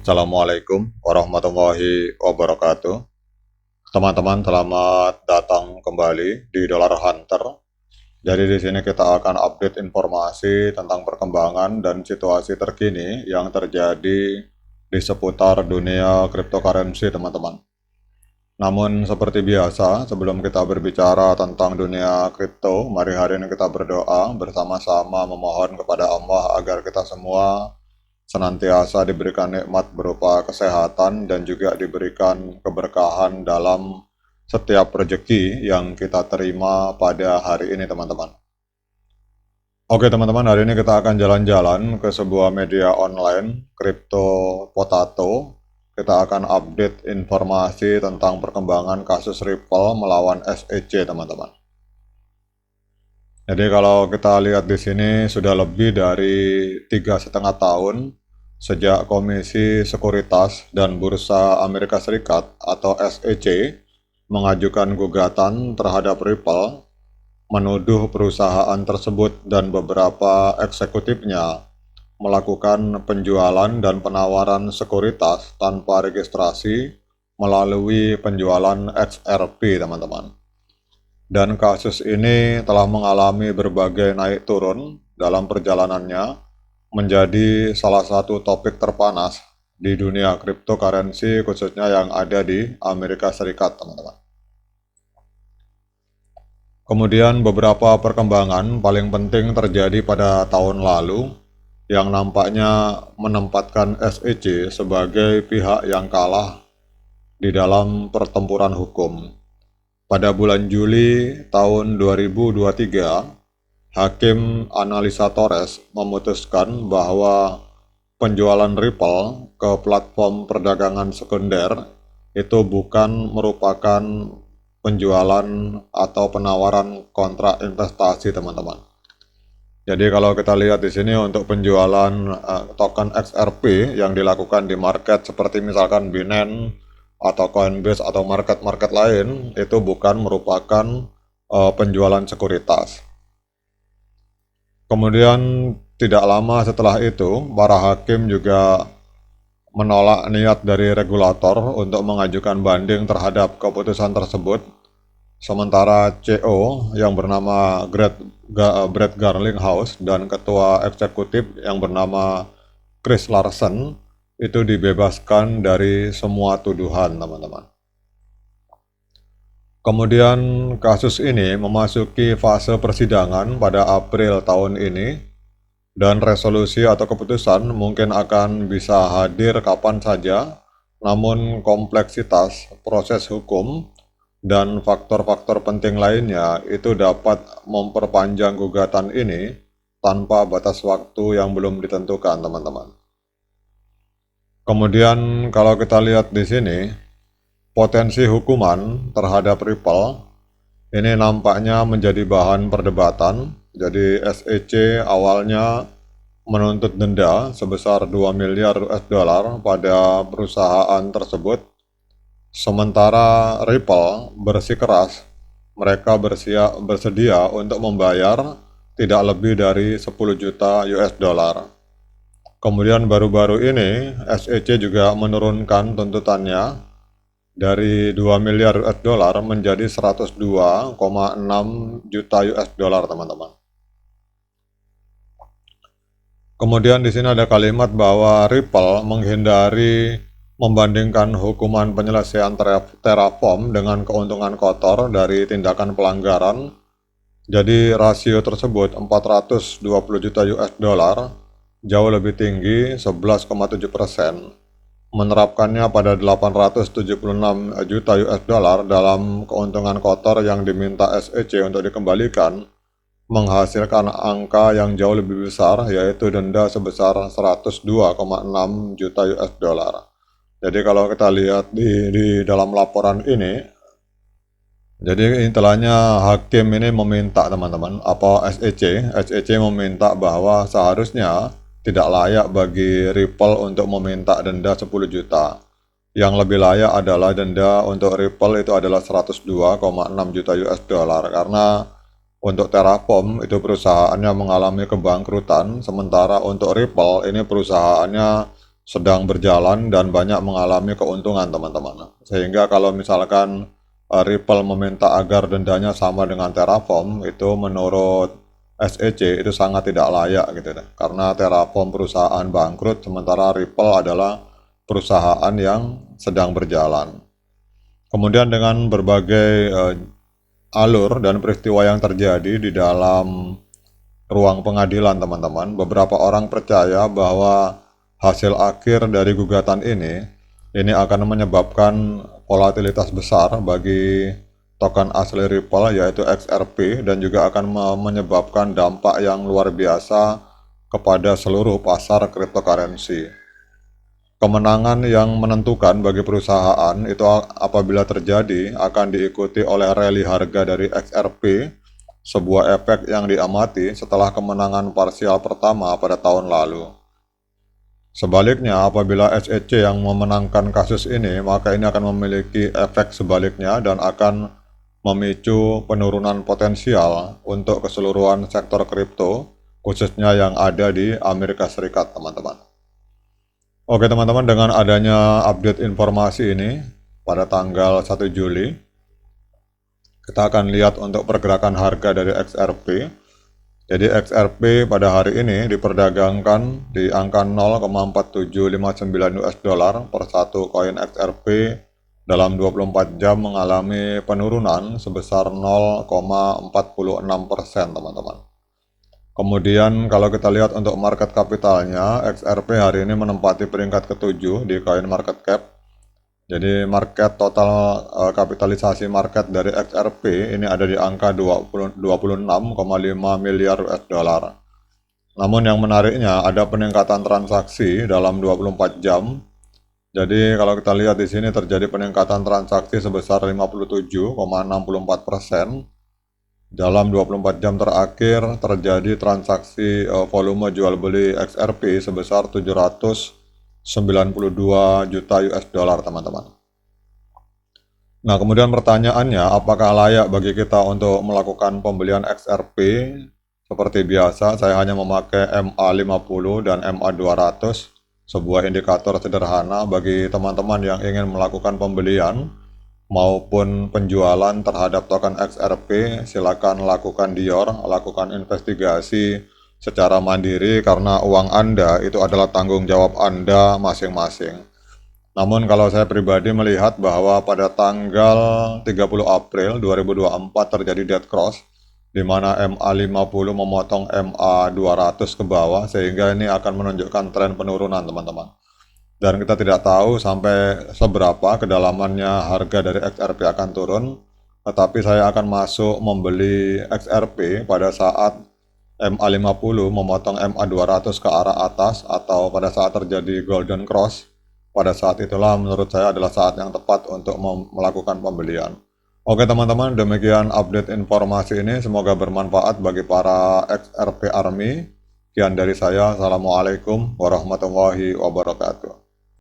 Assalamualaikum warahmatullahi wabarakatuh. Teman-teman, selamat datang kembali di Dollar Hunter. Jadi di sini kita akan update informasi tentang perkembangan dan situasi terkini yang terjadi di seputar dunia cryptocurrency, teman-teman. Namun seperti biasa, sebelum kita berbicara tentang dunia kripto, mari hari ini kita berdoa bersama-sama memohon kepada Allah agar kita semua senantiasa diberikan nikmat berupa kesehatan dan juga diberikan keberkahan dalam setiap rezeki yang kita terima pada hari ini, teman-teman. Oke teman-teman, hari ini kita akan jalan-jalan ke sebuah media online, Crypto Potato. Kita akan update informasi tentang perkembangan kasus Ripple melawan SEC, teman-teman. Jadi kalau kita lihat di sini sudah lebih dari 3,5 tahun sejak Komisi Sekuritas dan Bursa Amerika Serikat atau SEC mengajukan gugatan terhadap Ripple, menuduh perusahaan tersebut dan beberapa eksekutifnya melakukan penjualan dan penawaran sekuritas tanpa registrasi melalui penjualan XRP, teman-teman. Dan kasus ini telah mengalami berbagai naik turun dalam perjalanannya, menjadi salah satu topik terpanas di dunia cryptocurrency, khususnya yang ada di Amerika Serikat, teman-teman. Kemudian beberapa perkembangan paling penting terjadi pada tahun lalu yang nampaknya menempatkan SEC sebagai pihak yang kalah di dalam pertempuran hukum. Pada bulan Juli tahun 2023, Hakim Analisa Torres memutuskan bahwa penjualan Ripple ke platform perdagangan sekunder itu bukan merupakan penjualan atau penawaran kontrak investasi, teman-teman. Jadi kalau kita lihat di sini untuk penjualan token XRP yang dilakukan di market seperti misalkan Binance atau Coinbase atau market-market lain, itu bukan merupakan penjualan sekuritas. Kemudian tidak lama setelah itu, para hakim juga menolak niat dari regulator untuk mengajukan banding terhadap keputusan tersebut. Sementara CEO yang bernama Brett Garlinghouse dan ketua eksekutif yang bernama Chris Larsen itu dibebaskan dari semua tuduhan, teman-teman. Kemudian kasus ini memasuki fase persidangan pada April tahun ini, dan resolusi atau keputusan mungkin akan bisa hadir kapan saja, namun kompleksitas proses hukum dan faktor-faktor penting lainnya itu dapat memperpanjang gugatan ini tanpa batas waktu yang belum ditentukan, teman-teman. Kemudian kalau kita lihat di sini, potensi hukuman terhadap Ripple ini nampaknya menjadi bahan perdebatan. Jadi SEC awalnya menuntut denda sebesar 2 miliar US dollar pada perusahaan tersebut. Sementara Ripple bersikeras mereka bersedia untuk membayar tidak lebih dari 10 juta US dollar. Kemudian baru-baru ini SEC juga menurunkan tuntutannya dari 2 miliar US dollar menjadi 102,6 juta US dollar, teman-teman. Kemudian di sini ada kalimat bahwa Ripple menghindari membandingkan hukuman penyelesaian Terraform dengan keuntungan kotor dari tindakan pelanggaran. Jadi rasio tersebut 420 juta US dollar jauh lebih tinggi 11,7%. Menerapkannya pada 876 juta US dollar dalam keuntungan kotor yang diminta SEC untuk dikembalikan, menghasilkan angka yang jauh lebih besar, yaitu denda sebesar 102,6 juta US dollar. Jadi kalau kita lihat di dalam laporan ini, jadi intinya hakim ini meminta, teman-teman, SEC meminta bahwa seharusnya tidak layak bagi Ripple untuk meminta denda 10 juta. Yang lebih layak adalah denda untuk Ripple itu adalah 102,6 juta US dollar, karena untuk Terraform itu perusahaannya mengalami kebangkrutan, sementara untuk Ripple ini perusahaannya sedang berjalan dan banyak mengalami keuntungan teman-teman. Sehingga kalau misalkan Ripple meminta agar dendanya sama dengan Terraform, itu menurut SEC itu sangat tidak layak gitu deh. Karena Terraform perusahaan bangkrut, sementara Ripple adalah perusahaan yang sedang berjalan. Kemudian dengan berbagai alur dan peristiwa yang terjadi di dalam ruang pengadilan teman-teman, beberapa orang percaya bahwa hasil akhir dari gugatan ini akan menyebabkan volatilitas besar bagi token asli Ripple yaitu XRP, dan juga akan menyebabkan dampak yang luar biasa kepada seluruh pasar cryptocurrency. Kemenangan yang menentukan bagi perusahaan itu apabila terjadi akan diikuti oleh rally harga dari XRP, sebuah efek yang diamati setelah kemenangan parsial pertama pada tahun lalu. Sebaliknya, apabila SEC yang memenangkan kasus ini, maka ini akan memiliki efek sebaliknya dan akan memicu penurunan potensial untuk keseluruhan sektor kripto, khususnya yang ada di Amerika Serikat, teman-teman. Oke teman-teman, dengan adanya update informasi ini pada tanggal 1 Juli, kita akan lihat untuk pergerakan harga dari XRP. Jadi XRP pada hari ini diperdagangkan di angka 0,4759 US dollar per satu koin XRP dalam 24 jam mengalami penurunan sebesar 0,46% teman-teman. Kemudian kalau kita lihat untuk market capitalnya, XRP hari ini menempati peringkat ke-7 di CoinMarketCap. Jadi market total kapitalisasi market dari XRP ini ada di angka 26,5 miliar US dollar. Namun yang menariknya ada peningkatan transaksi dalam 24 jam. Jadi kalau kita lihat di sini terjadi peningkatan transaksi sebesar 57,64%. Dalam 24 jam terakhir terjadi transaksi volume jual beli XRP sebesar 792 juta US dollar teman-teman. Nah kemudian pertanyaannya, apakah layak bagi kita untuk melakukan pembelian XRP? Seperti biasa saya hanya memakai MA50 dan MA200, sebuah indikator sederhana bagi teman-teman yang ingin melakukan pembelian maupun penjualan terhadap token XRP. Silakan lakukan Dior, lakukan investigasi secara mandiri karena uang Anda itu adalah tanggung jawab Anda masing-masing. Namun kalau saya pribadi melihat bahwa pada tanggal 30 April 2024 terjadi dead cross, di mana MA50 memotong MA200 ke bawah, sehingga ini akan menunjukkan tren penurunan teman-teman. Dan kita tidak tahu sampai seberapa kedalamannya harga dari XRP akan turun, tetapi saya akan masuk membeli XRP pada saat MA50 memotong MA200 ke arah atas, atau pada saat terjadi golden cross. Pada saat itulah menurut saya adalah saat yang tepat untuk melakukan pembelian. Oke teman-teman, demikian update informasi ini, semoga bermanfaat bagi para XRP Army. Sekian dari saya, Assalamualaikum warahmatullahi wabarakatuh.